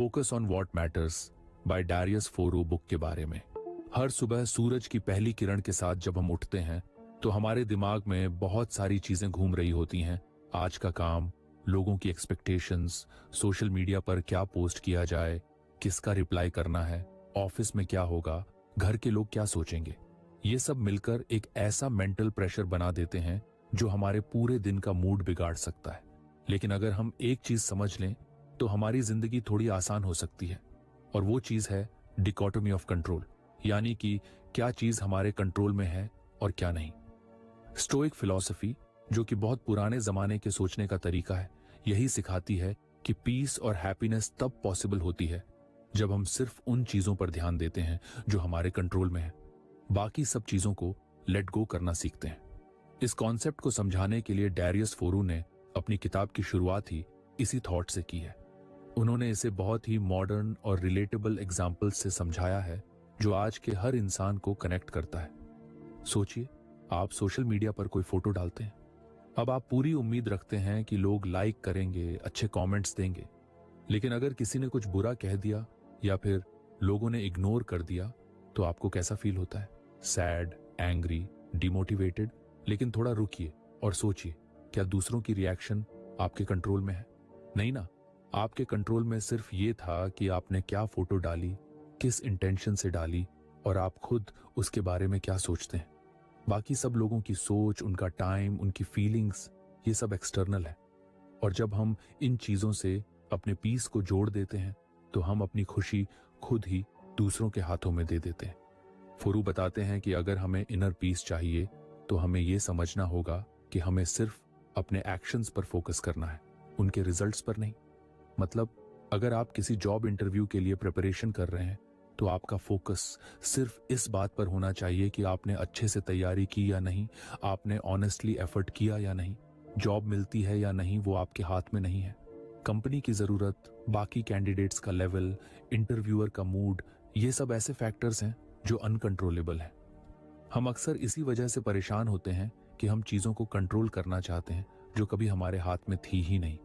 Focus on what matters by Darius Foroux book के बारे में। हर सुबह सूरज की पहली किरण के साथ जब हम उठते हैं तो हमारे दिमाग में बहुत सारी चीजें घूम रही होती हैं। आज का काम, लोगों की एक्सपेक्टेशंस, सोशल मीडिया पर क्या पोस्ट किया जाए, किसका रिप्लाई करना है, ऑफिस में क्या होगा, घर के लोग क्या सोचेंगे। ये सब मिलकर एक ऐसा मेंटल प्रेशर बना देते हैं जो हमारे पूरे दिन का मूड बिगाड़ सकता है। लेकिन अगर हम एक चीज समझ लें तो हमारी जिंदगी थोड़ी आसान हो सकती है, और वो चीज है डिकोटोमी ऑफ कंट्रोल, यानी कि क्या चीज हमारे कंट्रोल में है और क्या नहीं। स्टोइक फिलॉसफी, जो कि बहुत पुराने जमाने के सोचने का तरीका है, यही सिखाती है कि पीस और हैप्पीनेस तब पॉसिबल होती है जब हम सिर्फ उन चीजों पर ध्यान देते हैं जो हमारे कंट्रोल में है, बाकी सब चीजों को लेट गो करना सीखते हैं। इस कॉन्सेप्ट को समझाने के लिए डैरियस फोरू ने अपनी किताब की शुरुआत ही इसी थॉट से की है। उन्होंने इसे बहुत ही मॉडर्न और रिलेटेबल एग्जाम्पल्स से समझाया है जो आज के हर इंसान को कनेक्ट करता है। सोचिए, आप सोशल मीडिया पर कोई फोटो डालते हैं। अब आप पूरी उम्मीद रखते हैं कि लोग लाइक करेंगे, अच्छे कमेंट्स देंगे। लेकिन अगर किसी ने कुछ बुरा कह दिया या फिर लोगों ने इग्नोर कर दिया तो आपको कैसा फील होता है? Sad, angry, demotivated. लेकिन थोड़ा रुकिए और सोचिए, क्या दूसरों की रिएक्शन आपके कंट्रोल में है? नहीं ना। आपके कंट्रोल में सिर्फ ये था कि आपने क्या फोटो डाली, किस इंटेंशन से डाली, और आप खुद उसके बारे में क्या सोचते हैं। बाकी सब लोगों की सोच, उनका टाइम, उनकी फीलिंग्स, ये सब एक्सटर्नल है। और जब हम इन चीजों से अपने पीस को जोड़ देते हैं तो हम अपनी खुशी खुद ही दूसरों के हाथों में दे देते हैं। फोरू बताते हैं कि अगर हमें इनर पीस चाहिए तो हमें यह समझना होगा कि हमें सिर्फ अपने एक्शंस पर फोकस करना है, उनके रिजल्ट्स पर नहीं। मतलब, अगर आप किसी जॉब इंटरव्यू के लिए प्रिपरेशन कर रहे हैं तो आपका फोकस सिर्फ इस बात पर होना चाहिए कि आपने अच्छे से तैयारी की या नहीं, आपने ऑनेस्टली एफर्ट किया या नहीं, जॉब मिलती है या नहीं वो आपके हाथ में नहीं है। कंपनी की जरूरत, बाकी कैंडिडेट्स का लेवल, इंटरव्यूअर का मूड, ये सब ऐसे फैक्टर्स हैं जो अनकंट्रोलेबल हैं। हम अक्सर इसी वजह से परेशान होते हैं कि हम चीजों को कंट्रोल करना चाहते हैं जो कभी हमारे हाथ में थी ही नहीं।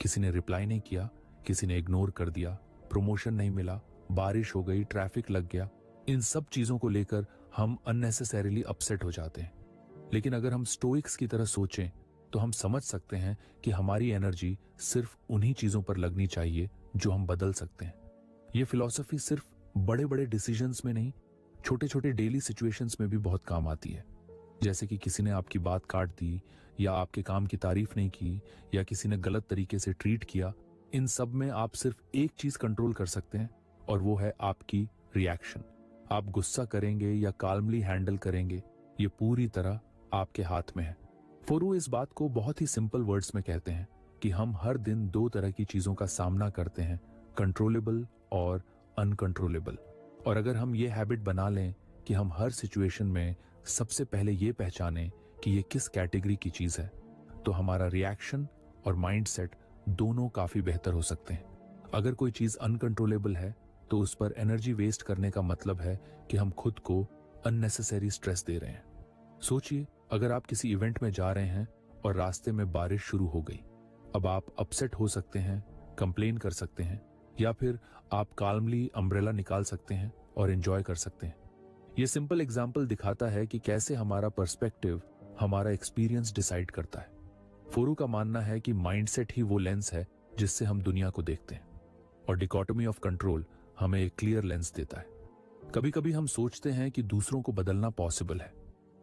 किसी ने रिप्लाई नहीं किया, किसी ने इग्नोर कर दिया, प्रमोशन नहीं मिला, बारिश हो गई, ट्रैफिक लग गया, इन सब चीजों को लेकर हम अननेसेसरीली अपसेट हो जाते हैं। लेकिन अगर हम स्टोइक्स की तरह सोचें तो हम समझ सकते हैं कि हमारी एनर्जी सिर्फ उन्हीं चीजों पर लगनी चाहिए जो हम बदल सकते हैं। यह फिलॉसफी सिर्फ बड़े बड़े डिसीजंस में नहीं, छोटे छोटे डेली सिचुएशंस में भी बहुत काम आती है। जैसे कि किसी ने आपकी बात काट दी, या आपके काम की तारीफ नहीं की, या किसी ने गलत तरीके से ट्रीट किया, इन सब में आप सिर्फ एक चीज कंट्रोल कर सकते हैं, और वो है आपकी रिएक्शन। आप गुस्सा करेंगे या काल्मली हैंडल करेंगे, ये पूरी तरह आपके हाथ में है। फोरू इस बात को बहुत ही सिंपल वर्ड्स में कहते हैं कि हम हर दिन दो तरह की चीजों का सामना करते हैं, कंट्रोलेबल और अनकंट्रोलेबल। और अगर हम ये हैबिट बना लें कि हम हर सिचुएशन में सबसे पहले ये पहचानें कि ये किस कैटेगरी की चीज है, तो हमारा रिएक्शन और माइंडसेट दोनों काफी बेहतर हो सकते हैं। अगर कोई चीज अनकंट्रोलेबल है तो उस पर एनर्जी वेस्ट करने का मतलब है कि हम खुद को अननेसेसरी स्ट्रेस दे रहे हैं। सोचिए, अगर आप किसी इवेंट में जा रहे हैं और रास्ते में बारिश शुरू हो गई। अब आप अपसेट हो सकते हैं, कंप्लेन कर सकते हैं, या फिर आप काल्मली अम्ब्रेला निकाल सकते हैं और एंजॉय कर सकते हैं। यह सिंपल एग्जाम्पल दिखाता है कि कैसे हमारा पर्सपेक्टिव हमारा एक्सपीरियंस डिसाइड करता है। फोरू का मानना है कि माइंडसेट ही वो लेंस है जिससे हम दुनिया को देखते हैं, और डिकोटोमी ऑफ कंट्रोल हमें एक क्लियर लेंस देता है। कभी कभी हम सोचते हैं कि दूसरों को बदलना पॉसिबल है,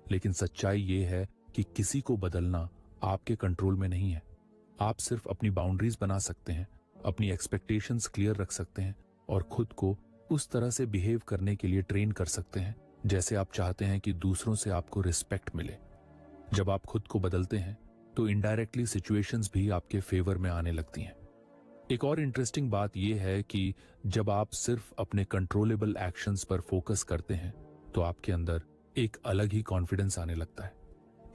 लेकिन सच्चाई ये है कि किसी को बदलना आपके कंट्रोल में नहीं है। आप सिर्फ अपनी बाउंड्रीज बना सकते हैं, अपनी एक्सपेक्टेशंस क्लियर रख सकते हैं, और खुद को उस तरह से बिहेव करने के लिए ट्रेन कर सकते हैं जैसे आप चाहते हैं कि दूसरों से आपको रिस्पेक्ट मिले। जब आप खुद को बदलते हैं तो इनडायरेक्टली सिचुएशंस भी आपके फेवर में आने लगती हैं। एक और इंटरेस्टिंग बात यह है कि जब आप सिर्फ अपने कंट्रोलेबल एक्शंस पर फोकस करते हैं तो आपके अंदर एक अलग ही कॉन्फिडेंस आने लगता है,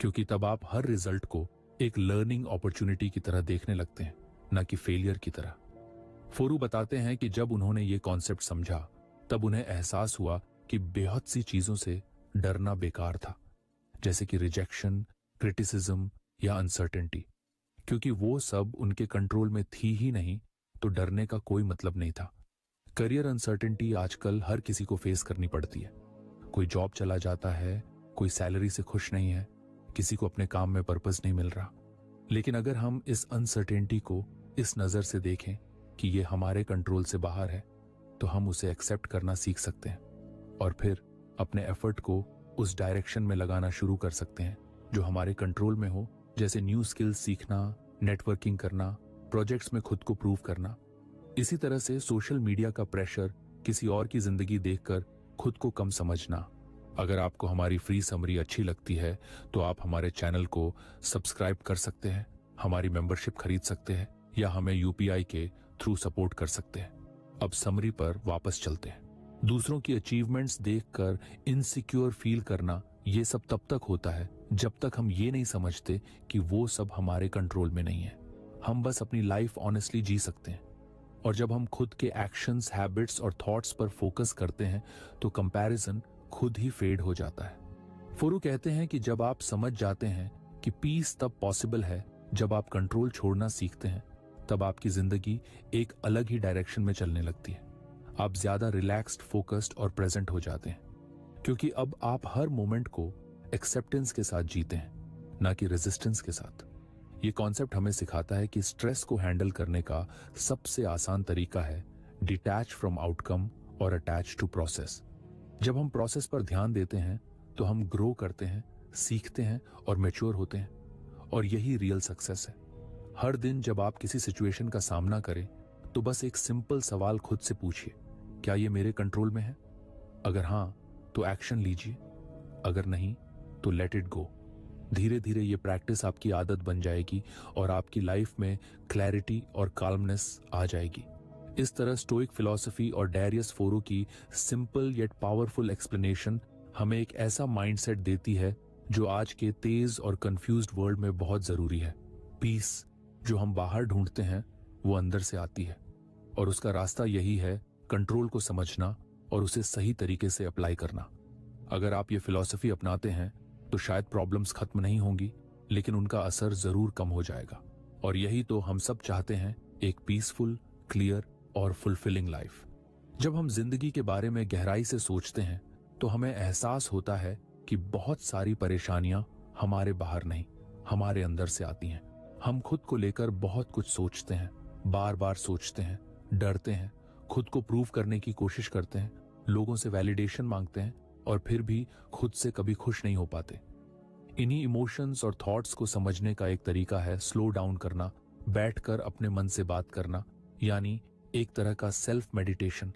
क्योंकि तब आप हर रिजल्ट को एक लर्निंग अपॉर्चुनिटी की तरह देखने लगते हैं, न कि फेलियर की तरह। फोरू बताते हैं कि जब उन्होंने ये कॉन्सेप्ट समझा तब उन्हें एहसास हुआ कि बेहद सी चीजों से डरना बेकार था, जैसे कि रिजेक्शन, क्रिटिसिज्म या अनसर्टेनिटी, क्योंकि वो सब उनके कंट्रोल में थी ही नहीं, तो डरने का कोई मतलब नहीं था। करियर अनसर्टेनिटी आजकल हर किसी को फेस करनी पड़ती है। कोई जॉब चला जाता है, कोई सैलरी से खुश नहीं है, किसी को अपने काम में पर्पस नहीं मिल रहा। लेकिन अगर हम इस अनसर्टेनिटी को इस नजर से देखें कि ये हमारे कंट्रोल से बाहर है, तो हम उसे एक्सेप्ट करना सीख सकते हैं और फिर अपने एफर्ट को उस डायरेक्शन में लगाना शुरू कर सकते हैं जो हमारे कंट्रोल में हो, जैसे न्यू स्किल्स सीखना, नेटवर्किंग करना, प्रोजेक्ट्स में खुद को प्रूव करना। इसी तरह से सोशल मीडिया का प्रेशर, किसी और की जिंदगी देखकर खुद को कम समझना। अगर आपको हमारी फ्री समरी अच्छी लगती है तो आप हमारे चैनल को सब्सक्राइब कर सकते हैं, हमारी मेंबरशिप खरीद सकते हैं या हमें यूपीआई के थ्रू सपोर्ट कर सकते हैं। अब समरी पर वापस चलते हैं। दूसरों की अचीवमेंट्स देखकर इनसिक्योर फील करना, ये सब तब तक होता है जब तक हम ये नहीं समझते कि वो सब हमारे कंट्रोल में नहीं है। हम बस अपनी लाइफ ऑनेस्टली जी सकते हैं। और जब हम खुद के एक्शंस, हैबिट्स और थॉट्स पर फोकस करते हैं तो कंपैरिजन खुद ही फेड हो जाता है। फोरू कहते हैं कि जब आप समझ जाते हैं कि पीस तब पॉसिबल है जब आप कंट्रोल छोड़ना सीखते हैं, तब आपकी जिंदगी एक अलग ही डायरेक्शन में चलने लगती है। आप ज्यादा रिलैक्स्ड, फोकस्ड और प्रेजेंट हो जाते हैं, क्योंकि अब आप हर मोमेंट को एक्सेप्टेंस के साथ जीते हैं, ना कि रेजिस्टेंस के साथ। ये कॉन्सेप्ट हमें सिखाता है कि स्ट्रेस को हैंडल करने का सबसे आसान तरीका है डिटैच फ्रॉम आउटकम और अटैच टू प्रोसेस। जब हम प्रोसेस पर ध्यान देते हैं तो हम ग्रो करते हैं, सीखते हैं और मैच्योर होते हैं, और यही रियल सक्सेस है। हर दिन जब आप किसी सिचुएशन का सामना करें तो बस एक सिंपल सवाल खुद से पूछिए, क्या ये मेरे कंट्रोल में है? अगर हां तो एक्शन लीजिए, अगर नहीं तो लेट इट गो। धीरे धीरे ये प्रैक्टिस आपकी आदत बन जाएगी और आपकी लाइफ में क्लैरिटी और काल्मनेस आ जाएगी। इस तरह स्टोइक फिलॉसफी और डैरियस फोरू की सिंपल येट पावरफुल एक्सप्लेनेशन हमें एक ऐसा माइंडसेट देती है जो आज के तेज और कंफ्यूज्ड वर्ल्ड में बहुत जरूरी है। पीस जो हम बाहर ढूंढते हैं वो अंदर से आती है, और उसका रास्ता यही है कंट्रोल को समझना और उसे सही तरीके से अप्लाई करना। अगर आप ये फिलॉसफी अपनाते हैं तो शायद प्रॉब्लम्स खत्म नहीं होंगी, लेकिन उनका असर जरूर कम हो जाएगा। और यही तो हम सब चाहते हैं, एक पीसफुल, क्लियर और फुलफिलिंग लाइफ। जब हम जिंदगी के बारे में गहराई से सोचते हैं तो हमें एहसास होता है कि बहुत सारी परेशानियां हमारे बाहर नहीं, हमारे अंदर से आती हैं। हम खुद को लेकर बहुत कुछ सोचते हैं, बार बार सोचते हैं, डरते हैं, खुद को प्रूव करने की कोशिश करते हैं, लोगों से वैलिडेशन मांगते हैं और फिर भी खुद से कभी खुश नहीं हो पाते। इन्हीं इमोशंस और थॉट्स को समझने का एक तरीका है स्लो डाउन करना, बैठकर अपने मन से बात करना, यानी एक तरह का सेल्फ मेडिटेशन।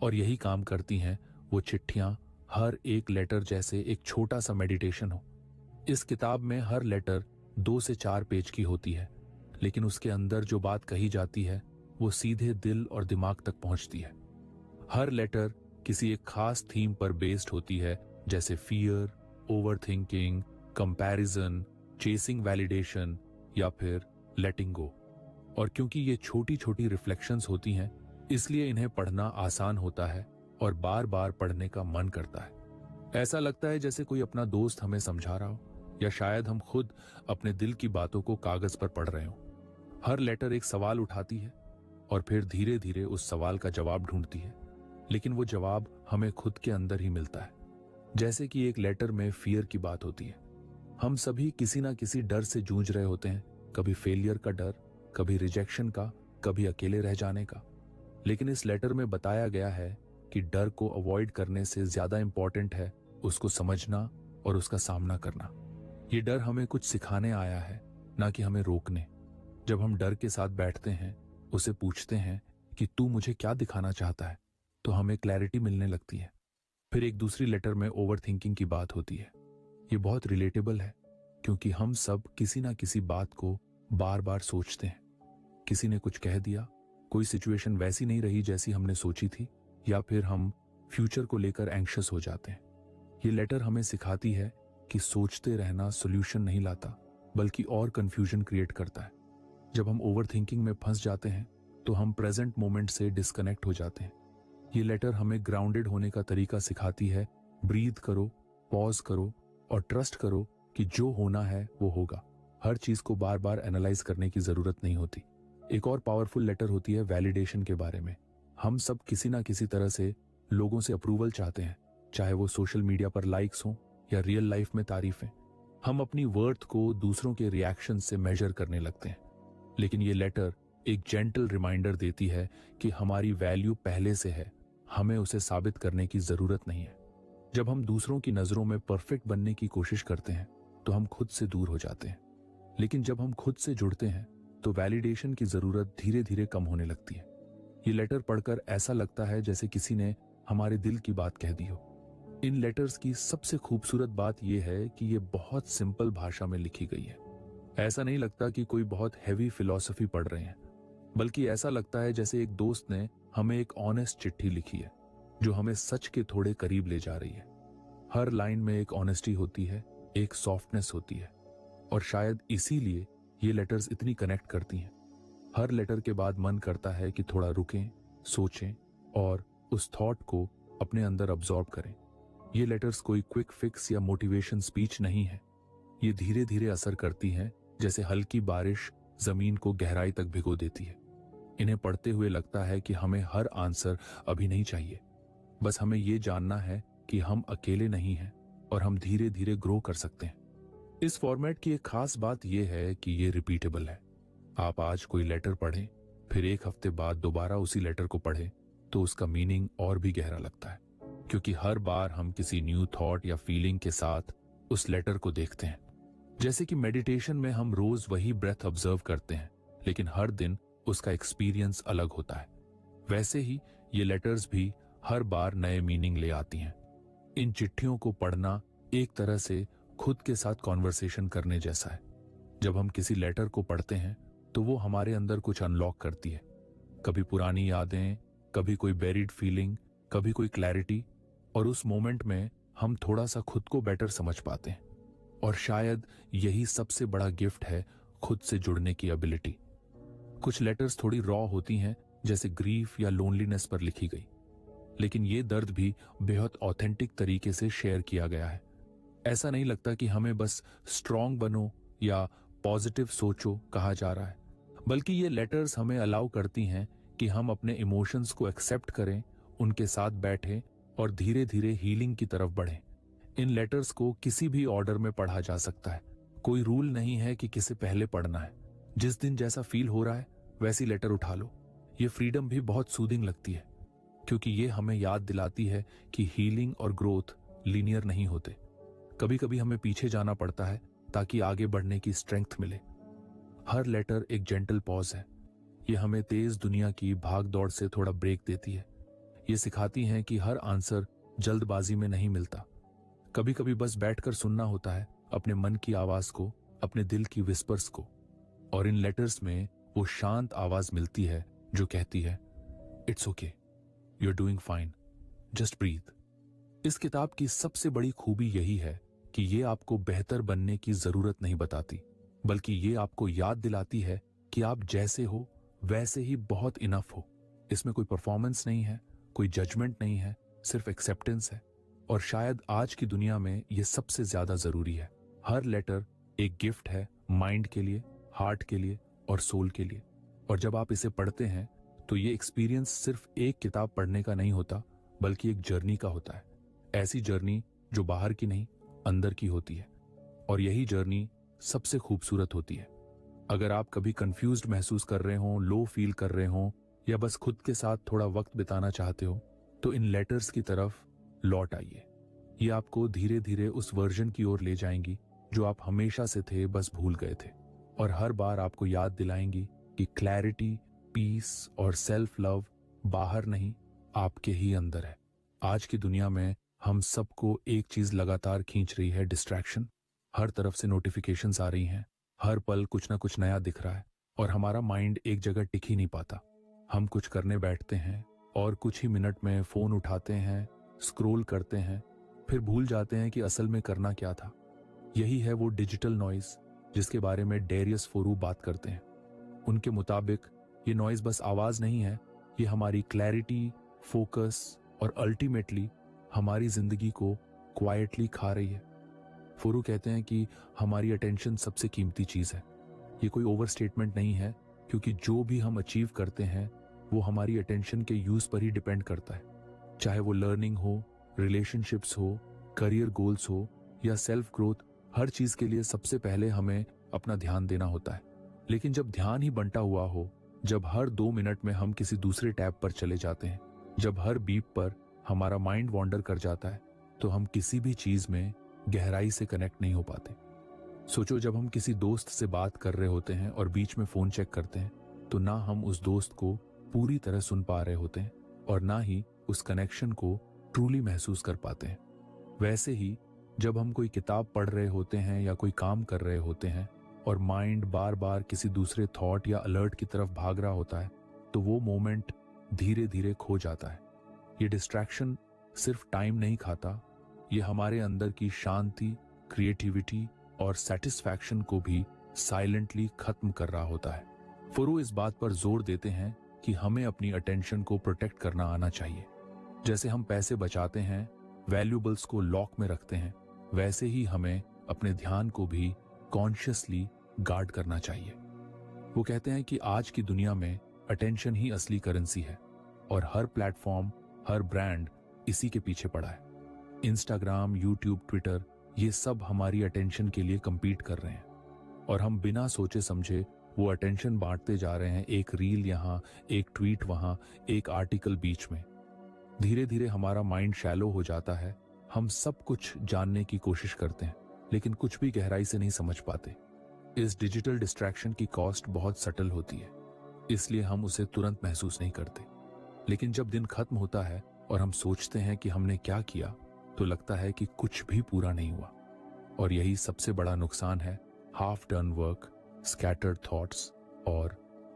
और यही काम करती हैं वो चिट्ठियां, हर एक लेटर जैसे एक छोटा सा मेडिटेशन हो। इस किताब में हर लेटर 2 से 4 पेज की होती है, लेकिन उसके अंदर जो बात कही जाती है वो सीधे दिल और दिमाग तक पहुंचती है। हर लेटर किसी एक खास थीम पर बेस्ड होती है, जैसे fear, overthinking, comparison, chasing validation या फिर लेटिंग गो। और क्योंकि ये छोटी छोटी रिफ्लेक्शंस होती हैं, इसलिए इन्हें पढ़ना आसान होता है और बार बार पढ़ने का मन करता है। ऐसा लगता है जैसे कोई अपना दोस्त हमें समझा रहा हो, या शायद हम खुद अपने दिल की बातों को कागज पर पढ़ रहे हो। हर लेटर एक सवाल उठाती है और फिर धीरे धीरे उस सवाल का जवाब ढूंढती है, लेकिन वो जवाब हमें खुद के अंदर ही मिलता है। जैसे कि एक लेटर में फियर की बात होती है। हम सभी किसी ना किसी डर से जूझ रहे होते हैं, कभी फेलियर का डर, कभी रिजेक्शन का, कभी अकेले रह जाने का। लेकिन इस लेटर में बताया गया है कि डर को अवॉइड करने से ज्यादा इंपॉर्टेंट है उसको समझना और उसका सामना करना। ये डर हमें कुछ सिखाने आया है, ना कि हमें रोकने। जब हम डर के साथ बैठते हैं, उसे पूछते हैं कि तू मुझे क्या दिखाना चाहता है, तो हमें क्लैरिटी मिलने लगती है। फिर एक दूसरी लेटर में ओवरथिंकिंग की बात होती है। ये बहुत रिलेटेबल है, क्योंकि हम सब किसी ना किसी बात को बार बार सोचते हैं। किसी ने कुछ कह दिया, कोई सिचुएशन वैसी नहीं रही जैसी हमने सोची थी, या फिर हम फ्यूचर को लेकर एंग्शियस हो जाते हैं। ये लेटर हमें सिखाती है कि सोचते रहना सॉल्यूशन नहीं लाता, बल्कि और कंफ्यूजन क्रिएट करता है। जब हम ओवरथिंकिंग में फंस जाते हैं तो हम प्रेजेंट मोमेंट से डिस्कनेक्ट हो जाते हैं। ये लेटर हमें ग्राउंडेड होने का तरीका सिखाती है। ब्रीथ करो, पॉज करो और ट्रस्ट करो कि जो होना है वो होगा। हर चीज को बार बार एनालाइज करने की जरूरत नहीं होती। एक और पावरफुल लेटर होती है वैलिडेशन के बारे में। हम सब किसी ना किसी तरह से लोगों से अप्रूवल चाहते हैं, चाहे वो सोशल मीडिया पर लाइक्स हो या रियल लाइफ में तारीफें। हम अपनी वर्थ को दूसरों के रिएक्शन से मेजर करने लगते हैं। लेकिन ये लेटर एक जेंटल रिमाइंडर देती है कि हमारी वैल्यू पहले से है, हमें उसे साबित करने की जरूरत नहीं है। जब हम दूसरों की नजरों में परफेक्ट बनने की कोशिश करते हैं तो हम खुद से दूर हो जाते हैं। लेकिन जब हम खुद से जुड़ते हैं तो वैलिडेशन की जरूरत धीरे धीरे कम होने लगती है। ये लेटर पढ़कर ऐसा लगता है जैसे किसी ने हमारे दिल की बात कह दी हो। इन लेटर्स की सबसे खूबसूरत बात यह है कि ये बहुत सिंपल भाषा में लिखी गई है। ऐसा नहीं लगता कि कोई बहुत हैवी फिलॉसफी पढ़ रहे हैं, बल्कि ऐसा लगता है जैसे एक दोस्त ने हमें एक ऑनेस्ट चिट्ठी लिखी है जो हमें सच के थोड़े करीब ले जा रही है। हर लाइन में एक ऑनेस्टी होती है, एक सॉफ्टनेस होती है, और शायद इसीलिए ये लेटर्स इतनी कनेक्ट करती हैं। हर लेटर के बाद मन करता है कि थोड़ा रुकें, सोचें और उस थॉट को अपने अंदर अब्सॉर्ब करें। ये लेटर्स कोई क्विक फिक्स या मोटिवेशन स्पीच नहीं है। ये धीरे धीरे असर करती हैं, जैसे हल्की बारिश जमीन को गहराई तक भिगो देती है। इन्हें पढ़ते हुए लगता है कि हमें हर आंसर अभी नहीं चाहिए, बस हमें ये जानना है कि हम अकेले नहीं हैं और हम धीरे धीरे ग्रो कर सकते हैं। इस फॉर्मेट की एक खास बात यह है कि ये रिपीटेबल है। आप आज कोई लेटर पढ़ें, फिर एक हफ्ते बाद दोबारा उसी लेटर को पढ़ें तो उसका मीनिंग और भी गहरा लगता है, क्योंकि हर बार हम किसी न्यू थॉट या फीलिंग के साथ उस लेटर को देखते हैं। जैसे कि मेडिटेशन में हम रोज वही ब्रेथ ऑब्जर्व करते हैं, लेकिन हर दिन उसका एक्सपीरियंस अलग होता है, वैसे ही ये लेटर्स भी हर बार नए मीनिंग ले आती हैं। इन चिट्ठियों को पढ़ना एक तरह से खुद के साथ कॉन्वर्सेशन करने जैसा है। जब हम किसी लेटर को पढ़ते हैं तो वो हमारे अंदर कुछ अनलॉक करती है, कभी पुरानी यादें, कभी कोई बेरिड फीलिंग, कभी कोई क्लैरिटी, और उस मोमेंट में हम थोड़ा सा खुद को बेटर समझ पाते हैं। और शायद यही सबसे बड़ा गिफ्ट है खुद से जुड़ने की एबिलिटी। कुछ लेटर्स थोड़ी रॉ होती हैं, जैसे ग्रीफ या लोनलीनेस पर लिखी गई, लेकिन ये दर्द भी बेहद ऑथेंटिक तरीके से शेयर किया गया है। ऐसा नहीं लगता कि हमें बस स्ट्रांग बनो या पॉजिटिव सोचो कहा जा रहा है, बल्कि ये लेटर्स हमें अलाउ करती हैं कि हम अपने इमोशंस को एक्सेप्ट करें, उनके साथ बैठें और धीरे धीरे हीलिंग की तरफ बढ़ें। इन लेटर्स को किसी भी ऑर्डर में पढ़ा जा सकता है। कोई रूल नहीं है कि किसे पहले पढ़ना है। जिस दिन जैसा फील हो रहा है वैसी लेटर उठा लो। ये फ्रीडम भी बहुत सूदिंग लगती है, क्योंकि ये हमें याद दिलाती है कि हीलिंग और ग्रोथ लीनियर नहीं होते। कभी कभी हमें पीछे जाना पड़ता है ताकि आगे बढ़ने की स्ट्रेंथ मिले। हर लेटर एक जेंटल पॉज है। ये हमें तेज दुनिया की भाग दौड़ से थोड़ा ब्रेक देती है। ये सिखाती हैं कि हर आंसर जल्दबाजी में नहीं मिलता। कभी कभी बस बैठकर सुनना होता है अपने मन की आवाज को, अपने दिल की विस्पर्स को। और इन लेटर्स में वो शांत आवाज मिलती है जो कहती है, it's okay, you are doing fine, just breathe. इस किताब की सबसे बड़ी खूबी यही है कि ये आपको बेहतर बनने की जरूरत नहीं बताती, बल्कि ये आपको याद दिलाती है कि आप जैसे हो वैसे ही बहुत इनफ हो। इसमें कोई परफॉर्मेंस नहीं है, कोई जजमेंट नहीं है, सिर्फ एक्सेप्टेंस है। और शायद आज की दुनिया में ये सबसे ज्यादा जरूरी है। हर लेटर एक गिफ्ट है, माइंड के लिए, हार्ट के लिए और सोल के लिए। और जब आप इसे पढ़ते हैं तो ये एक्सपीरियंस सिर्फ एक किताब पढ़ने का नहीं होता, बल्कि एक जर्नी का होता है। ऐसी जर्नी जो बाहर की नहीं, अंदर की होती है। और यही जर्नी सबसे खूबसूरत होती है। अगर आप कभी कंफ्यूज्ड महसूस कर रहे हो, लो फील कर रहे हो, या बस खुद के साथ थोड़ा वक्त बिताना चाहते हो, तो इन लेटर्स की तरफ लौट आइए। ये आपको धीरे धीरे उस वर्जन की ओर ले जाएंगी जो आप हमेशा से थे, बस भूल गए थे। और हर बार आपको याद दिलाएंगी कि क्लैरिटी, पीस और सेल्फ लव बाहर नहीं, आपके ही अंदर है। आज की दुनिया में हम सबको एक चीज लगातार खींच रही है, डिस्ट्रैक्शन। हर तरफ से नोटिफिकेशंस आ रही हैं, हर पल कुछ ना कुछ नया दिख रहा है, और हमारा माइंड एक जगह टिक ही नहीं पाता। हम कुछ करने बैठते हैं और कुछ ही मिनट में फोन उठाते हैं, स्क्रॉल करते हैं, फिर भूल जाते हैं कि असल में करना क्या था। यही है वो डिजिटल नॉइज जिसके बारे में डेरियस फोरू बात करते हैं। उनके मुताबिक ये नॉइज बस आवाज नहीं है, ये हमारी क्लैरिटी, फोकस और अल्टीमेटली हमारी जिंदगी को क्वाइटली खा रही है। फोरू कहते हैं कि हमारी अटेंशन सबसे कीमती चीज है। ये कोई ओवर स्टेटमेंट नहीं है, क्योंकि जो भी हम अचीव करते हैं वो हमारी अटेंशन के यूज पर ही डिपेंड करता है। चाहे वो लर्निंग हो, रिलेशनशिप्स हो, करियर गोल्स हो या सेल्फ ग्रोथ, हर चीज के लिए सबसे पहले हमें अपना ध्यान देना होता है। लेकिन जब ध्यान ही बंटा हुआ हो, जब हर 2 मिनट में हम किसी दूसरे टैब पर चले जाते हैं, जब हर बीप पर हमारा माइंड वॉन्डर कर जाता है, तो हम किसी भी चीज में गहराई से कनेक्ट नहीं हो पाते। सोचो, जब हम किसी दोस्त से बात कर रहे होते हैं और बीच में फोन चेक करते हैं, तो ना हम उस दोस्त को पूरी तरह सुन पा रहे होते हैं और ना ही उस कनेक्शन को ट्रूली महसूस कर पाते हैं। वैसे ही जब हम कोई किताब पढ़ रहे होते हैं या कोई काम कर रहे होते हैं और माइंड बार बार किसी दूसरे थॉट या अलर्ट की तरफ भाग रहा होता है, तो वो मोमेंट धीरे धीरे खो जाता है। ये डिस्ट्रैक्शन सिर्फ टाइम नहीं खाता, ये हमारे अंदर की शांति, क्रिएटिविटी और सेटिस्फैक्शन को भी साइलेंटली खत्म कर रहा होता है। फुरू इस बात पर जोर देते हैं कि हमें अपनी अटेंशन को प्रोटेक्ट करना आना चाहिए। जैसे हम पैसे बचाते हैं, वैल्यूएबल्स को लॉक में रखते हैं, वैसे ही हमें अपने ध्यान को भी कॉन्शियसली गार्ड करना चाहिए। वो कहते हैं कि आज की दुनिया में अटेंशन ही असली करेंसी है और हर प्लेटफॉर्म, हर ब्रांड इसी के पीछे पड़ा है। इंस्टाग्राम, यूट्यूब, ट्विटर, ये सब हमारी अटेंशन के लिए compete कर रहे हैं और हम बिना सोचे समझे वो अटेंशन बांटते जा रहे हैं। एक रील यहाँ, एक ट्वीट वहां, एक आर्टिकल बीच में। धीरे धीरे हमारा माइंड शैलो हो जाता है। हम सब कुछ जानने की कोशिश करते हैं लेकिन कुछ भी गहराई से नहीं समझ पाते। इस डिजिटल डिस्ट्रैक्शन की कॉस्ट बहुत सटल होती है, इसलिए हम उसे तुरंत महसूस नहीं करते। लेकिन जब दिन खत्म होता है और हम सोचते हैं कि हमने क्या किया, तो लगता है कि कुछ भी पूरा नहीं हुआ। और यही सबसे बड़ा नुकसान है, half done work, scattered thoughts और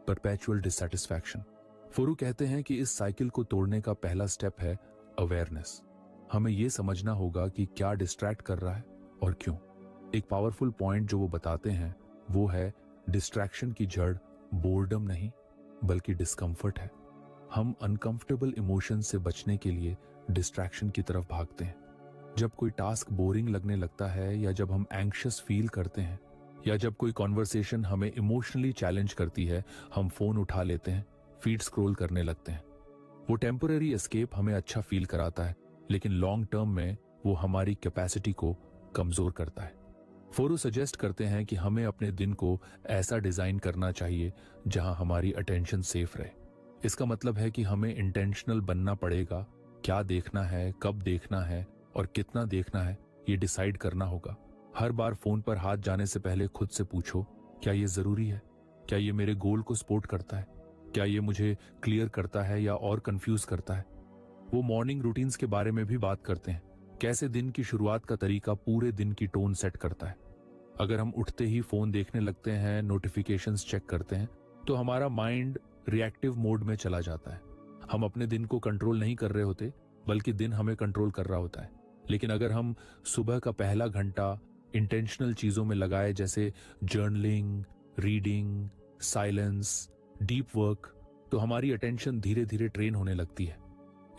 परपेचुअल डिससैटिस्फैक्शन। फुरू कहते हैं कि इस साइकिल को तोड़ने का पहला स्टेप है अवेयरनेस। हमें यह समझना होगा कि क्या डिस्ट्रैक्ट कर रहा है और क्यों। एक पावरफुल पॉइंट जो वो बताते हैं वो है, डिस्ट्रैक्शन की जड़ बोर्डम नहीं बल्कि डिस्कम्फर्ट है। हम अनकंफर्टेबल इमोशन से बचने के लिए डिस्ट्रैक्शन की तरफ भागते हैं। जब कोई टास्क बोरिंग लगने लगता है, या जब हम एंग्शियस फील करते हैं, या जब कोई कॉन्वर्सेशन हमें इमोशनली चैलेंज करती है, हम फोन उठा लेते हैं, फीड स्क्रॉल करने लगते हैं। वो टेम्पररी एस्केप हमें अच्छा फील कराता है, लेकिन लॉन्ग टर्म में वो हमारी कैपेसिटी को कमजोर करता है। फोरू सजेस्ट करते हैं कि हमें अपने दिन को ऐसा डिजाइन करना चाहिए जहां हमारी अटेंशन सेफ रहे। इसका मतलब है कि हमें इंटेंशनल बनना पड़ेगा। क्या देखना है, कब देखना है और कितना देखना है, ये डिसाइड करना होगा। हर बार फोन पर हाथ जाने से पहले खुद से पूछो, क्या ये जरूरी है? क्या ये मेरे गोल को सपोर्ट करता है? क्या ये मुझे क्लियर करता है या और कंफ्यूज करता है? वो मॉर्निंग रूटीन्स के बारे में भी बात करते हैं, कैसे दिन की शुरुआत का तरीका पूरे दिन की टोन सेट करता है। अगर हम उठते ही फोन देखने लगते हैं, नोटिफिकेशंस चेक करते हैं, तो हमारा माइंड रिएक्टिव मोड में चला जाता है। हम अपने दिन को कंट्रोल नहीं कर रहे होते, बल्कि दिन हमें कंट्रोल कर रहा होता है। लेकिन अगर हम सुबह का पहला घंटा इंटेंशनल चीजों में लगाए, जैसे journaling, reading, silence, deep work, तो हमारी अटेंशन धीरे धीरे ट्रेन होने लगती है।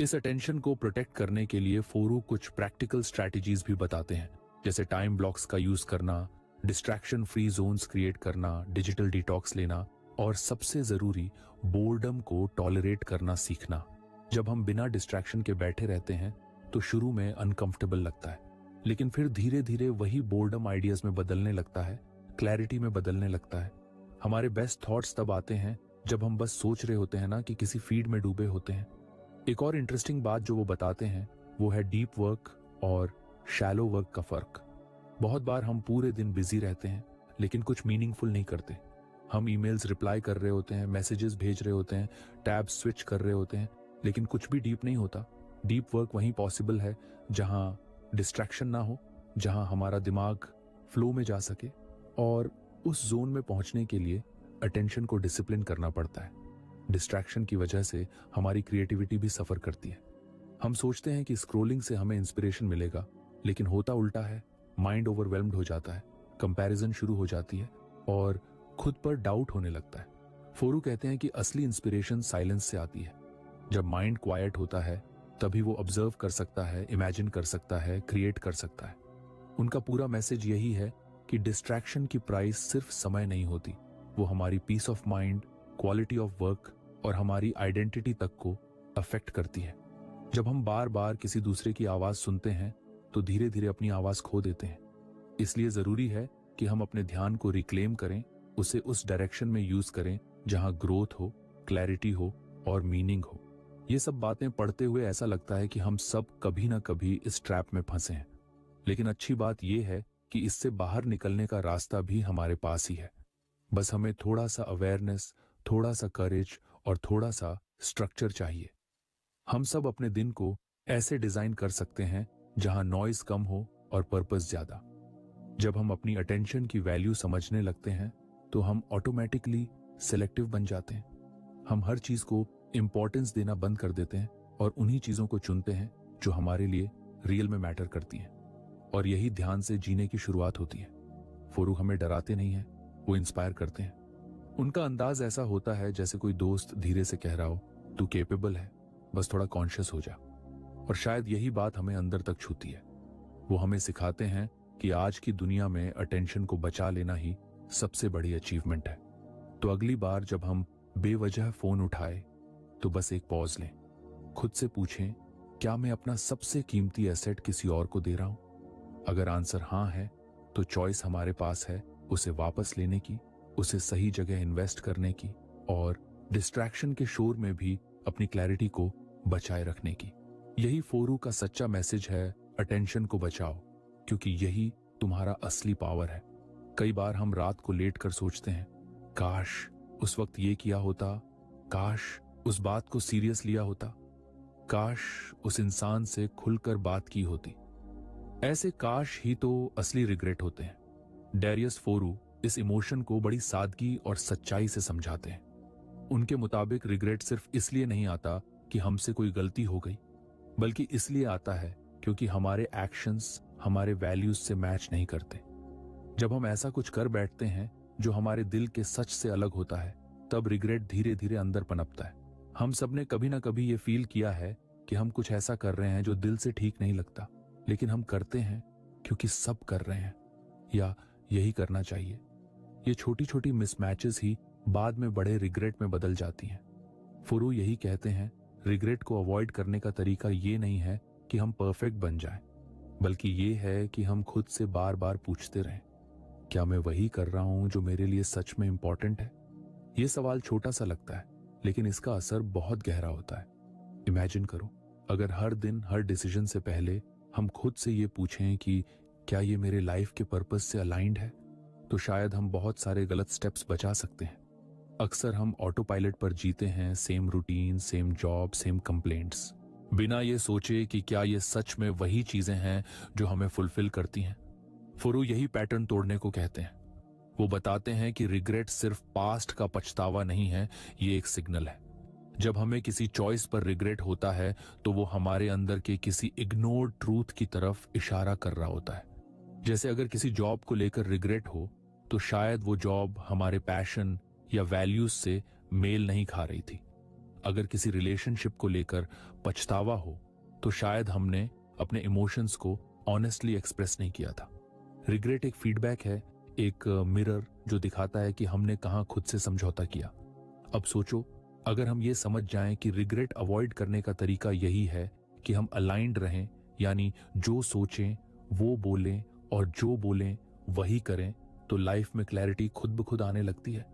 इस अटेंशन को प्रोटेक्ट करने के लिए फोरू कुछ प्रैक्टिकल स्ट्रैटेजीज भी बताते हैं, जैसे टाइम ब्लॉक्स का यूज करना, डिस्ट्रैक्शन फ्री जोन्स क्रिएट करना, डिजिटल डिटॉक्स लेना और सबसे जरूरी, बोर्डम को टॉलरेट करना सीखना। जब हम बिना डिस्ट्रैक्शन के बैठे रहते हैं तो शुरू में अनकंफर्टेबल लगता है, लेकिन फिर धीरे धीरे वही बोर्डम आइडियाज में बदलने लगता है, क्लैरिटी में बदलने लगता है। हमारे बेस्ट थॉट्स तब आते हैं जब हम बस सोच रहे होते हैं ना कि किसी फीड में डूबे होते हैं। एक और इंटरेस्टिंग बात जो वो बताते हैं वो है डीप वर्क और शैलो वर्क का फर्क। बहुत बार हम पूरे दिन बिजी रहते हैं लेकिन कुछ मीनिंगफुल नहीं करते। हम ईमेल्स रिप्लाई कर रहे होते हैं, मैसेजेस भेज रहे होते हैं, टैब स्विच कर रहे होते हैं, लेकिन कुछ भी डीप नहीं होता। डीप वर्क वहीं पॉसिबल है जहां डिस्ट्रैक्शन ना हो, जहां हमारा दिमाग फ्लो में जा सके। और उस जोन में पहुंचने के लिए अटेंशन को डिसिप्लिन करना पड़ता है। डिस्ट्रैक्शन की वजह से हमारी क्रिएटिविटी भी सफर करती है। हम सोचते हैं कि स्क्रोलिंग से हमें इंस्पिरेशन मिलेगा, लेकिन होता उल्टा है। माइंड ओवरवेल्म्ड हो जाता है, कंपैरिजन शुरू हो जाती है और खुद पर डाउट होने लगता है। फोरू कहते हैं कि असली इंस्पिरेशन साइलेंस से आती है। जब माइंड क्वाइट होता है तभी वो ऑब्जर्व कर सकता है, इमेजिन कर सकता है, क्रिएट कर सकता है। उनका पूरा मैसेज यही है कि डिस्ट्रैक्शन की प्राइस सिर्फ समय नहीं होती, वो हमारी peace of mind, quality of work और हमारी आइडेंटिटी तक को अफेक्ट करती है। जब हम बार बार किसी दूसरे की आवाज सुनते हैं तो धीरे धीरे अपनी आवाज खो देते हैं। इसलिए जरूरी है कि हम अपने ध्यान को रिक्लेम करें, उसे उस डायरेक्शन में यूज करें जहां ग्रोथ हो, क्लैरिटी हो और मीनिंग हो। ये सब बातें पढ़ते हुए ऐसा लगता है कि हम सब कभी ना कभी इस ट्रैप में फंसे हैं, लेकिन अच्छी बात यह है कि इससे बाहर निकलने का रास्ता भी हमारे पास ही है। बस हमें थोड़ा सा अवेयरनेस, थोड़ा सा करेज और थोड़ा सा स्ट्रक्चर चाहिए। हम सब अपने दिन को ऐसे डिजाइन कर सकते हैं जहां नॉइज कम हो और पर्पस ज्यादा। जब हम अपनी अटेंशन की वैल्यू समझने लगते हैं तो हम ऑटोमेटिकली सिलेक्टिव बन जाते हैं। हम हर चीज को इंपॉर्टेंस देना बंद कर देते हैं और उन्हीं चीजों को चुनते हैं जो हमारे लिए रियल में मैटर करती हैं। और यही ध्यान से जीने की शुरुआत होती है। फरूक हमें डराते नहीं हैं, वो इंस्पायर करते हैं। उनका अंदाज ऐसा होता है जैसे कोई दोस्त धीरे से कह रहा हो, तू केपेबल है, बस थोड़ा कॉन्शियस हो जा। और शायद यही बात हमें अंदर तक छूती है। वो हमें सिखाते हैं कि आज की दुनिया में अटेंशन को बचा लेना ही सबसे बड़ी अचीवमेंट है। तो अगली बार जब हम बेवजह फोन उठाए तो बस एक पॉज लें, खुद से पूछें, क्या मैं अपना सबसे कीमती एसेट किसी और को दे रहा हूं? अगर आंसर हां है तो चॉइस हमारे पास है उसे वापस लेने की, उसे सही जगह इन्वेस्ट करने की और डिस्ट्रैक्शन के शोर में भी अपनी क्लैरिटी को बचाए रखने की। यही फोरू का सच्चा मैसेज है, अटेंशन को बचाओ, क्योंकि यही तुम्हारा असली पावर है। कई बार हम रात को लेट कर सोचते हैं, काश उस वक्त ये किया होता, काश उस बात को सीरियस लिया होता, काश उस इंसान से खुलकर बात की होती। ऐसे काश ही तो असली रिग्रेट होते हैं। डैरियस फोरू इस इमोशन को बड़ी सादगी और सच्चाई से समझाते हैं। उनके मुताबिक रिग्रेट सिर्फ इसलिए नहीं आता कि हमसे कोई गलती हो गई, बल्कि इसलिए आता है क्योंकि हमारे एक्शंस हमारे वैल्यूज से मैच नहीं करते। जब हम ऐसा कुछ कर बैठते हैं जो हमारे दिल के सच से अलग होता है, तब रिग्रेट धीरे धीरे अंदर पनपता है। हम सब ने कभी ना कभी ये फील किया है कि हम कुछ ऐसा कर रहे हैं जो दिल से ठीक नहीं लगता, लेकिन हम करते हैं क्योंकि सब कर रहे हैं या यही करना चाहिए। ये छोटी छोटी मिसमैचेस ही बाद में बड़े रिग्रेट में बदल जाती हैं। फुरू यही कहते हैं, रिग्रेट को अवॉइड करने का तरीका ये नहीं है कि हम परफेक्ट बन जाएं, बल्कि ये है कि हम खुद से बार बार पूछते रहें, क्या मैं वही कर रहा हूं जो मेरे लिए सच में इंपॉर्टेंट है? ये सवाल छोटा सा लगता है, लेकिन इसका असर बहुत गहरा होता है। इमेजिन करो, अगर हर दिन हर डिसीजन से पहले हम खुद से ये पूछें कि क्या ये मेरे लाइफ के पर्पस से अलाइंड है, तो शायद हम बहुत सारे गलत स्टेप्स बचा सकते हैं। अक्सर हम ऑटो पायलट पर जीते हैं, same routine, same job, same complaints, बिना ये सोचे कि क्या ये सच में वही चीजें हैं जो हमें फुलफिल करती हैं। फुरू यही पैटर्न तोड़ने को कहते हैं। वो बताते हैं कि रिग्रेट सिर्फ पास्ट का पछतावा नहीं है, ये एक सिग्नल है। जब हमें किसी चॉइस पर रिग्रेट होता है तो वो हमारे अंदर के किसी इग्नोर्ड ट्रूथ की तरफ इशारा कर रहा होता है। जैसे अगर किसी जॉब को लेकर रिग्रेट हो तो शायद वो जॉब हमारे पैशन या वैल्यूज से मेल नहीं खा रही थी। अगर किसी रिलेशनशिप को लेकर पछतावा हो तो शायद हमने अपने इमोशंस को ऑनेस्टली एक्सप्रेस नहीं किया था। रिग्रेट एक फीडबैक है, एक मिरर जो दिखाता है कि हमने कहां खुद से समझौता किया। अब सोचो, अगर हम ये समझ जाएं कि रिग्रेट अवॉइड करने का तरीका यही है कि हम अलाइंड रहें, यानी जो सोचें वो बोलें और जो बोलें वही करें, तो लाइफ में क्लैरिटी खुद ब खुद आने लगती है।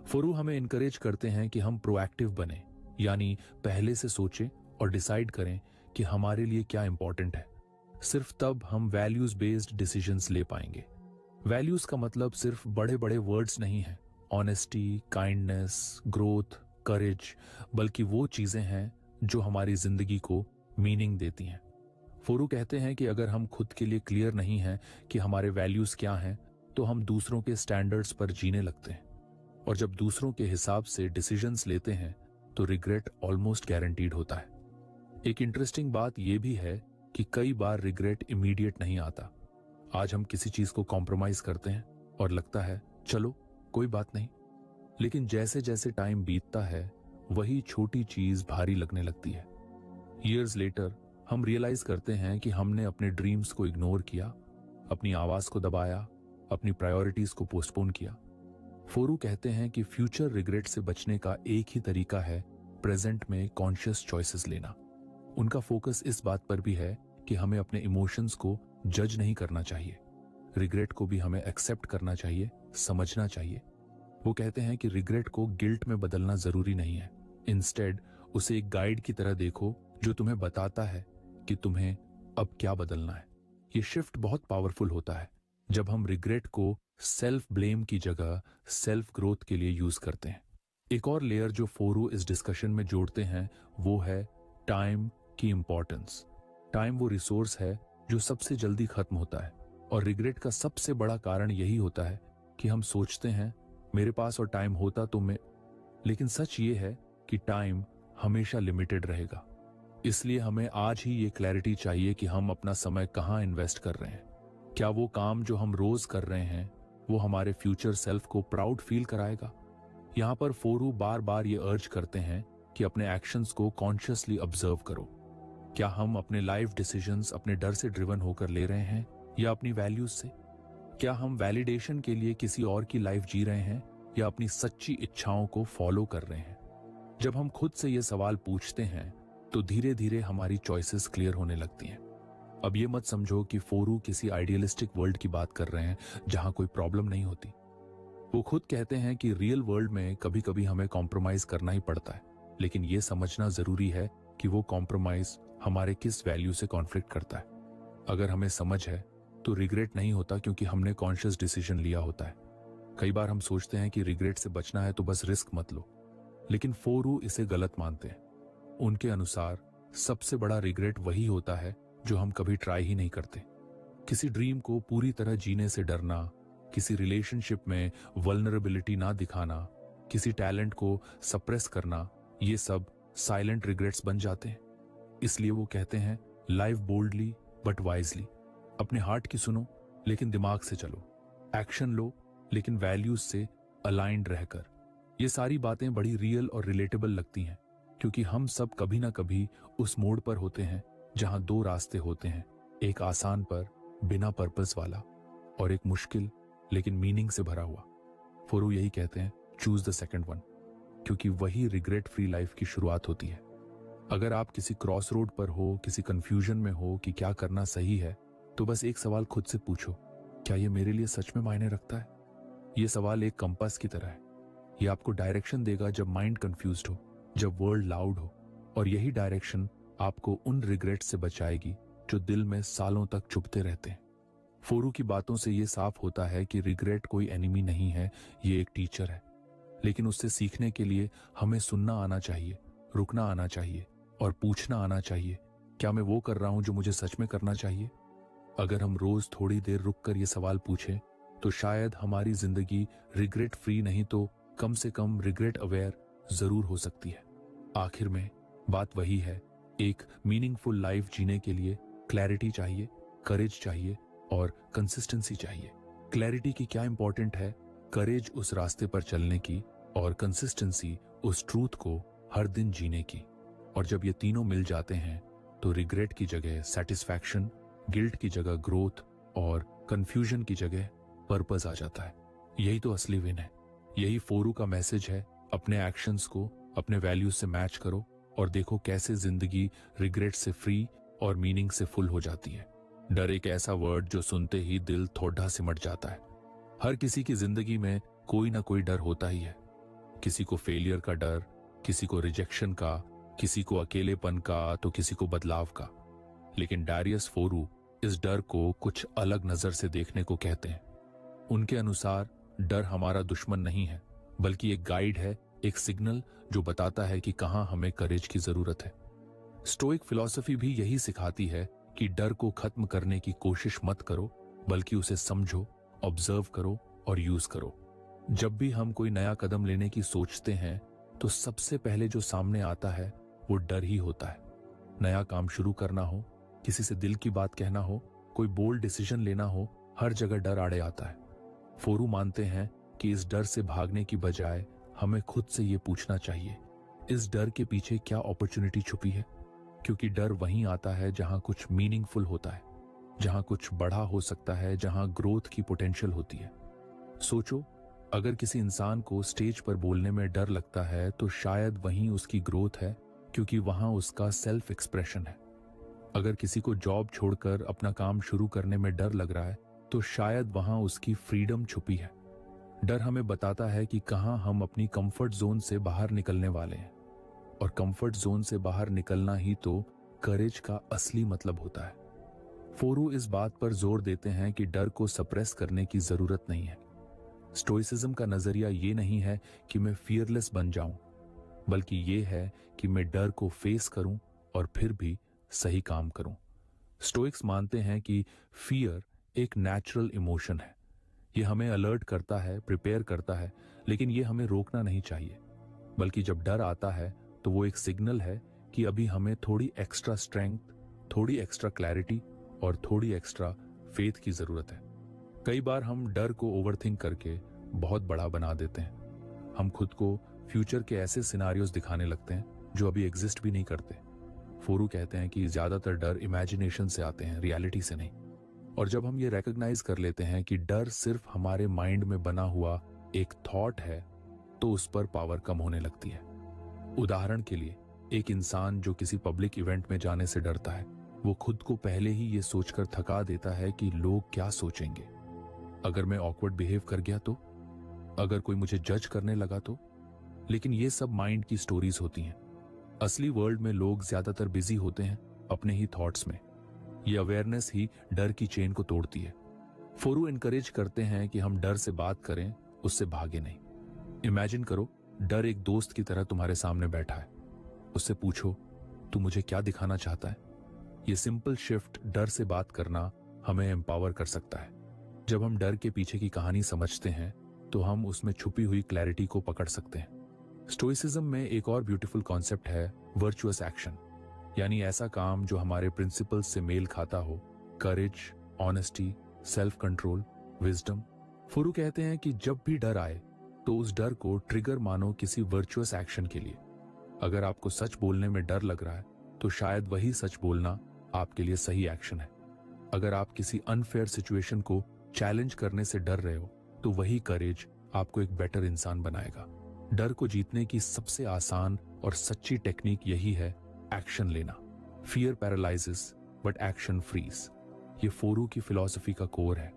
फुरू हमें इनकरेज करते हैं कि हम प्रोएक्टिव बने, यानी पहले से सोचें और डिसाइड करें कि हमारे लिए क्या इंपॉर्टेंट है। सिर्फ तब हम वैल्यूज बेस्ड डिसीजंस ले पाएंगे। वैल्यूज का मतलब सिर्फ बड़े बड़े वर्ड्स नहीं है, ऑनेस्टी, काइंडनेस, ग्रोथ, करेज, बल्कि वो चीजें हैं जो हमारी जिंदगी को मीनिंग देती हैं। फुरू कहते हैं कि अगर हम खुद के लिए क्लियर नहीं हैं कि हमारे वैल्यूज क्या हैं, तो हम दूसरों के स्टैंडर्ड्स पर जीने लगते हैं, और जब दूसरों के हिसाब से डिसीजंस लेते हैं तो रिग्रेट ऑलमोस्ट गारंटीड होता है। एक इंटरेस्टिंग बात यह भी है कि कई बार रिग्रेट इमीडिएट नहीं आता। आज हम किसी चीज को कॉम्प्रोमाइज करते हैं और लगता है चलो कोई बात नहीं, लेकिन जैसे जैसे टाइम बीतता है वही छोटी चीज भारी लगने लगती है। ईयर्स लेटर हम रियलाइज करते हैं कि हमने अपने ड्रीम्स को इग्नोर किया, अपनी आवाज को दबाया, अपनी प्रायोरिटीज को पोस्टपोन किया। फोरू कहते हैं कि फ्यूचर रिग्रेट से बचने का एक ही तरीका है प्रेजेंट में कॉन्शियस चॉइसेस लेना। उनका फोकस इस बात पर भी है कि हमें अपने इमोशंस को जज नहीं करना चाहिए, रिग्रेट को भी हमें एक्सेप्ट करना चाहिए, समझना चाहिए। वो कहते हैं कि रिग्रेट को गिल्ट में बदलना जरूरी नहीं है, इंस्टेड उसे एक गाइड की तरह देखो जो तुम्हें बताता है कि तुम्हें अब क्या बदलना है। ये शिफ्ट बहुत पावरफुल होता है जब हम रिग्रेट को सेल्फ ब्लेम की जगह सेल्फ ग्रोथ के लिए यूज करते हैं। एक और लेयर जो फोरू इस डिस्कशन में जोड़ते हैं वो है टाइम की इंपॉर्टेंस। टाइम वो रिसोर्स है जो सबसे जल्दी खत्म होता है, और रिग्रेट का सबसे बड़ा कारण यही होता है कि हम सोचते हैं मेरे पास और टाइम होता तो मैं, लेकिन सच ये है कि टाइम हमेशा लिमिटेड रहेगा। इसलिए हमें आज ही ये क्लैरिटी चाहिए कि हम अपना समय कहाँ इन्वेस्ट कर रहे हैं। क्या वो काम जो हम रोज कर रहे हैं वो हमारे फ्यूचर सेल्फ को प्राउड फील कराएगा? यहाँ पर फोरू बार बार ये अर्ज करते हैं कि अपने एक्शंस को कॉन्शियसली ऑब्जर्व करो। क्या हम अपने लाइफ डिसीजंस अपने डर से ड्रिवन होकर ले रहे हैं या अपनी वैल्यूज से? क्या हम वैलिडेशन के लिए किसी और की लाइफ जी रहे हैं या अपनी सच्ची इच्छाओं को फॉलो कर रहे हैं? जब हम खुद से ये सवाल पूछते हैं तो धीरे धीरे हमारी चॉइसेस क्लियर होने लगती हैं। अब ये मत समझो कि फोरू किसी आइडियलिस्टिक वर्ल्ड की बात कर रहे हैं जहां कोई प्रॉब्लम नहीं होती। वो खुद कहते हैं कि रियल वर्ल्ड में कभी कभी हमें कॉम्प्रोमाइज करना ही पड़ता है, लेकिन ये समझना जरूरी है कि वो कॉम्प्रोमाइज हमारे किस वैल्यू से कॉन्फ्लिक्ट करता है। अगर हमें समझ है तो रिग्रेट नहीं होता क्योंकि हमने कॉन्शियस डिसीजन लिया होता है। कई बार हम सोचते हैं कि रिग्रेट से बचना है तो बस रिस्क मत लो, लेकिन फोरू इसे गलत मानते हैं। उनके अनुसार सबसे बड़ा रिग्रेट वही होता है जो हम कभी ट्राई ही नहीं करते। किसी ड्रीम को पूरी तरह जीने से डरना, किसी रिलेशनशिप में वल्नरेबिलिटी ना दिखाना, किसी टैलेंट को सप्रेस करना, ये सब साइलेंट रिग्रेट्स बन जाते हैं। इसलिए वो कहते हैं लाइव बोल्डली बट वाइजली। अपने हार्ट की सुनो लेकिन दिमाग से चलो, एक्शन लो लेकिन वैल्यूज से अलाइंड रहकर। ये सारी बातें बड़ी रियल और रिलेटेबल लगती हैं क्योंकि हम सब कभी ना कभी उस मोड़ पर होते हैं जहां दो रास्ते होते हैं, एक आसान पर बिना पर्पस वाला और एक मुश्किल लेकिन मीनिंग से भरा हुआ। फोरू यही कहते हैं चूज द सेकंड वन, क्योंकि वही रिग्रेट फ्री लाइफ की शुरुआत होती है। अगर आप किसी क्रॉस रोड पर हो, किसी कंफ्यूजन में हो कि क्या करना सही है, तो बस एक सवाल खुद से पूछो, क्या ये मेरे लिए सच में मायने रखता है? ये सवाल एक कंपास की तरह है। ये आपको डायरेक्शन देगा जब माइंड कंफ्यूज्ड हो, जब वर्ल्ड लाउड हो, और यही डायरेक्शन आपको उन रिग्रेट से बचाएगी जो दिल में सालों तक चुभते रहते हैं। फोरू की बातों से ये साफ होता है कि रिग्रेट कोई एनिमी नहीं है, ये एक टीचर है। लेकिन उससे सीखने के लिए हमें सुनना आना चाहिए, रुकना आना चाहिए और पूछना आना चाहिए, क्या मैं वो कर रहा हूं जो मुझे सच में करना चाहिए? अगर हम रोज थोड़ी देर रुककर ये सवाल पूछें तो शायद हमारी जिंदगी रिग्रेट फ्री नहीं तो कम से कम रिग्रेट अवेयर जरूर हो सकती है। आखिर में बात वही है, एक मीनिंगफुल लाइफ जीने के लिए क्लैरिटी चाहिए, करेज चाहिए और कंसिस्टेंसी चाहिए। क्लैरिटी की क्या इंपॉर्टेंट है, करेज उस रास्ते पर चलने की और कंसिस्टेंसी उस ट्रूथ को हर दिन जीने की। और जब ये तीनों मिल जाते हैं तो रिग्रेट की जगह सेटिस्फैक्शन, गिल्ट की जगह ग्रोथ और कंफ्यूजन की जगह पर्पस आ जाता है। यही तो असली विन है। यही फोरू का मैसेज है, अपने एक्शंस को अपने वैल्यूज से मैच करो और देखो कैसे जिंदगी रिग्रेट से फ्री और मीनिंग से फुल हो जाती है। डर एक ऐसा वर्ड जो सुनते ही दिल थोड़ा सिमट जाता है। हर किसी की जिंदगी में कोई ना कोई डर होता ही है। किसी को फेलियर का डर, किसी को रिजेक्शन का, किसी को अकेलेपन का, तो किसी को बदलाव का। लेकिन डारियस फोरू इस डर को कुछ अलग नजर से देखने को कहते हैं। उनके अनुसार डर हमारा दुश्मन नहीं है, बल्कि एक गाइड है, एक सिग्नल जो बताता है कि कहां हमें करेज की जरूरत है। स्टोइक फिलॉसफी भी यही सिखाती है कि डर को खत्म करने की कोशिश मत करो, बल्कि उसे समझो, ऑब्जर्व करो और यूज करो। जब भी हम कोई नया कदम लेने की सोचते हैं तो सबसे पहले जो सामने आता है वो डर ही होता है। नया काम शुरू करना हो, किसी से दिल की बात कहना हो, कोई बोल्ड डिसीजन लेना हो, हर जगह डर आड़े आता है। फोरू मानते हैं कि इस डर से भागने की बजाय हमें खुद से ये पूछना चाहिए, इस डर के पीछे क्या अपॉर्चुनिटी छुपी है? क्योंकि डर वहीं आता है जहां कुछ मीनिंगफुल होता है, जहां कुछ बड़ा हो सकता है, जहां ग्रोथ की पोटेंशियल होती है। सोचो, अगर किसी इंसान को स्टेज पर बोलने में डर लगता है तो शायद वहीं उसकी ग्रोथ है, क्योंकि वहां उसका सेल्फ एक्सप्रेशन है। अगर किसी को जॉब छोड़कर अपना काम शुरू करने में डर लग रहा है तो शायद वहां उसकी फ्रीडम छुपी है। डर हमें बताता है कि कहां हम अपनी कंफर्ट जोन से बाहर निकलने वाले हैं, और कंफर्ट जोन से बाहर निकलना ही तो करेज का असली मतलब होता है। फोरू इस बात पर जोर देते हैं कि डर को सप्रेस करने की जरूरत नहीं है। स्टोइसिज्म का नजरिया ये नहीं है कि मैं फियरलेस बन जाऊं, बल्कि ये है कि मैं डर को फेस करूं और फिर भी सही काम करूं। स्टोइक्स मानते हैं कि फियर एक नेचुरल इमोशन है। ये हमें अलर्ट करता है, प्रिपेयर करता है, लेकिन ये हमें रोकना नहीं चाहिए। बल्कि जब डर आता है तो वो एक सिग्नल है कि अभी हमें थोड़ी एक्स्ट्रा स्ट्रेंथ, थोड़ी एक्स्ट्रा क्लैरिटी और थोड़ी एक्स्ट्रा फेथ की जरूरत है। कई बार हम डर को ओवरथिंक करके बहुत बड़ा बना देते हैं। हम खुद को फ्यूचर के ऐसे सिनारियोज दिखाने लगते हैं जो अभी एग्जिस्ट भी नहीं करते। फोरू कहते हैं कि ज्यादातर डर इमेजिनेशन से आते हैं, रियलिटी से नहीं। और जब हम ये रिकॉग्नाइज कर लेते हैं कि डर सिर्फ हमारे माइंड में बना हुआ एक थॉट है, तो उस पर पावर कम होने लगती है। उदाहरण के लिए, एक इंसान जो किसी पब्लिक इवेंट में जाने से डरता है, वो खुद को पहले ही ये सोचकर थका देता है कि लोग क्या सोचेंगे। अगर मैं ऑकवर्ड बिहेव कर गया तो, अगर कोई मुझे जज करने लगा तो। लेकिन ये सब माइंड की स्टोरीज होती हैं। असली वर्ल्ड में लोग ज्यादातर बिजी होते हैं अपने ही थॉट्स में। ये अवेयरनेस ही डर की चेन को तोड़ती है। फोरू इनकरेज करते हैं कि हम डर से बात करें, उससे भागे नहीं। इमेजिन करो, डर एक दोस्त की तरह तुम्हारे सामने बैठा है। उससे पूछो, तू मुझे क्या दिखाना चाहता है? ये सिंपल शिफ्ट डर से बात करना हमें एम्पावर कर सकता है। जब हम डर के पीछे की कहानी समझते हैं तो हम उसमें छुपी हुई क्लैरिटी को पकड़ सकते हैं। स्टोइसिज्म में एक और ब्यूटीफुल कॉन्सेप्ट है वर्चुअस एक्शन, यानी ऐसा काम जो हमारे प्रिंसिपल्स से मेल खाता हो। करेज, ऑनेस्टी, सेल्फ कंट्रोल, विजडम। फुरू कहते हैं कि जब भी डर आए तो उस डर को ट्रिगर मानो किसी वर्चुअस एक्शन के लिए। अगर आपको सच बोलने में डर लग रहा है तो शायद वही सच बोलना आपके लिए सही एक्शन है। अगर आप किसी अनफेयर सिचुएशन को चैलेंज करने से डर रहे हो तो वही करेज आपको एक बेटर इंसान बनाएगा। डर को जीतने की सबसे आसान और सच्ची टेक्निक यही है, एक्शन लेना। Fear paralyzes but action frees. ये फोरू की फिलॉसफी का कोर है।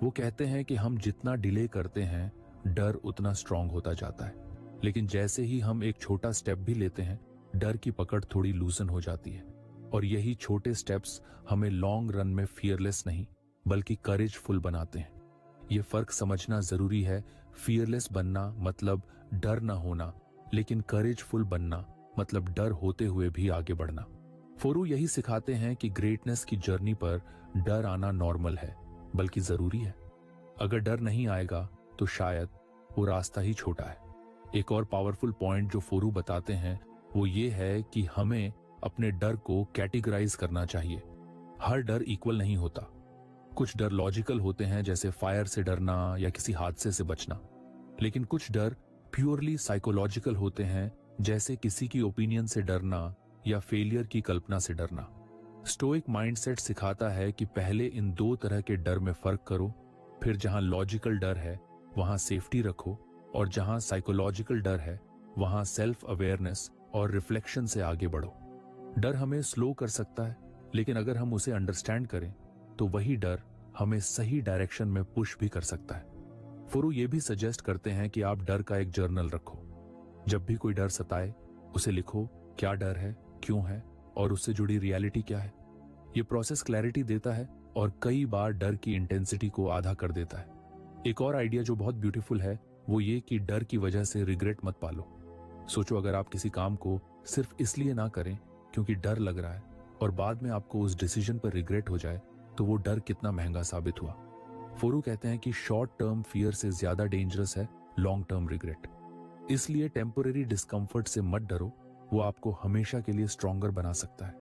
वो कहते हैं कि हम जितना डिले करते हैं डर उतना स्ट्रांग होता जाता है, लेकिन जैसे ही हम एक छोटा स्टेप भी लेते हैं डर की पकड़ थोड़ी लूजन हो जाती है। और यही छोटे स्टेप्स हमें लॉन्ग रन में फियरलेस नहीं बल्कि करेजफुल बनाते हैं। ये फर्क समझना जरूरी है। फियरलेस बनना मतलब डर ना होना, लेकिन करेजफुल बनना मतलब डर होते हुए भी आगे बढ़ना। फोरू यही सिखाते हैं कि ग्रेटनेस की जर्नी पर डर आना नॉर्मल है, बल्कि जरूरी है। अगर डर नहीं आएगा तो शायद वो रास्ता ही छोटा है। एक और पावरफुल पॉइंट जो फोरू बताते हैं वो ये है कि हमें अपने डर को कैटेगराइज करना चाहिए। हर डर इक्वल नहीं होता। कुछ डर लॉजिकल होते हैं, जैसे फायर से डरना या किसी हादसे से बचना। लेकिन कुछ डर प्योरली साइकोलॉजिकल होते हैं, जैसे किसी की ओपिनियन से डरना या फेलियर की कल्पना से डरना। स्टोइक माइंडसेट सिखाता है कि पहले इन दो तरह के डर में फर्क करो, फिर जहां लॉजिकल डर है वहां सेफ्टी रखो, और जहां साइकोलॉजिकल डर है वहां सेल्फ अवेयरनेस और रिफ्लेक्शन से आगे बढ़ो। डर हमें स्लो कर सकता है, लेकिन अगर हम उसे अंडरस्टैंड करें तो वही डर हमें सही डायरेक्शन में पुश भी कर सकता है। फुरू ये भी सजेस्ट करते हैं कि आप डर का एक जर्नल रखो। जब भी कोई डर सताए उसे लिखो, क्या डर है, क्यों है और उससे जुड़ी रियलिटी क्या है। ये प्रोसेस क्लैरिटी देता है और कई बार डर की इंटेंसिटी को आधा कर देता है। एक और आइडिया जो बहुत ब्यूटीफुल है वो ये कि डर की वजह से रिग्रेट मत पालो। सोचो, अगर आप किसी काम को सिर्फ इसलिए ना करें क्योंकि डर लग रहा है और बाद में आपको उस डिसीजन पर रिग्रेट हो जाए तो वो डर कितना महंगा साबित हुआ। फोरू कहते हैं कि शॉर्ट टर्म फियर से ज्यादा डेंजरस है लॉन्ग टर्म रिग्रेट। इसलिए टेम्पोरेरी डिस्कंफर्ट से मत डरो, वो आपको हमेशा के लिए स्ट्रॉन्गर बना सकता है।